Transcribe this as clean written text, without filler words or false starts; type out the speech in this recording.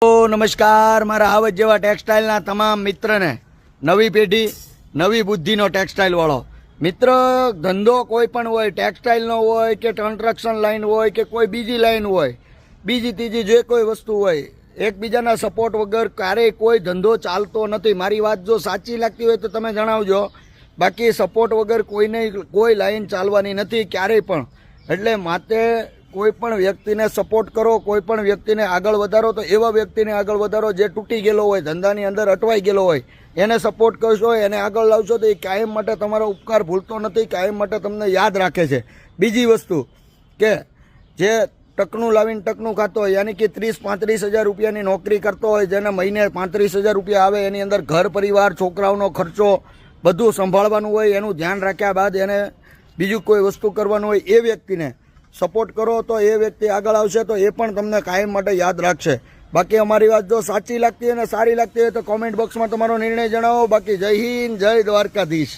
નમસ્કાર મારા આવત જેવા ટેક્સટાઇલના તમામ મિત્રને નવી પેઢી નવી બુદ્ધિનો ટેક્સટાઇલ વાળો મિત્ર ધંધો કોઈ પણ હોય, ટેક્સટાઇલનો હોય કે કન્સ્ટ્રક્શન લાઈન હોય કે કોઈ બીજી લાઈન હોય, બીજી ત્રીજી જે કોઈ વસ્તુ હોય, એકબીજાના સપોર્ટ વગર ક્યારેય કોઈ ધંધો ચાલતો નથી. મારી વાત જો સાચી લાગતી હોય તો તમે જણાવજો, બાકી સપોર્ટ વગર કોઈને કોઈ લાઈન ચાલવાની નથી ક્યારેય પણ. એટલે માટે કોઈ પણ વ્યક્તિને સપોર્ટ કરો, કોઈ પણ વ્યક્તિને આગળ વધારો તો એવા વ્યક્તિને આગળ વધારો જે તૂટી ગયેલો હોય, ધંધાની અંદર અટવાઈ ગયેલો હોય, એને સપોર્ટ કરશો, એને આગળ લાવશો તો એ કાયમ માટે તમારો ઉપકાર ભૂલતો નથી, કાયમ માટે તમને યાદ રાખે છે. બીજી વસ્તુ કે જે ટકનું લાવીને ટકનું ખાતો હોય, યાની કે 30-35 હજાર રૂપિયાની નોકરી કરતો હોય, જેને મહિને 35,000 રૂપિયા આવે, એની અંદર ઘર પરિવાર છોકરાઓનો ખર્ચો બધું સંભાળવાનું હોય, એનું ધ્યાન રાખ્યા બાદ એને બીજું કોઈ વસ્તુ કરવાનું હોય, એ વ્યક્તિને સપોર્ટ કરો તો એ વ્યક્તિ આગળ આવશે, તો એ પણ તમને કાયમ માટે યાદ રાખશે. બાકી અમારી વાત જો સાચી લાગતી હોય અને સારી લાગતી હોય તો કોમેન્ટ બોક્સમાં તમારો નિર્ણય જણાવો. બાકી જય હિન્દ, જય દ્વારકાધીશ.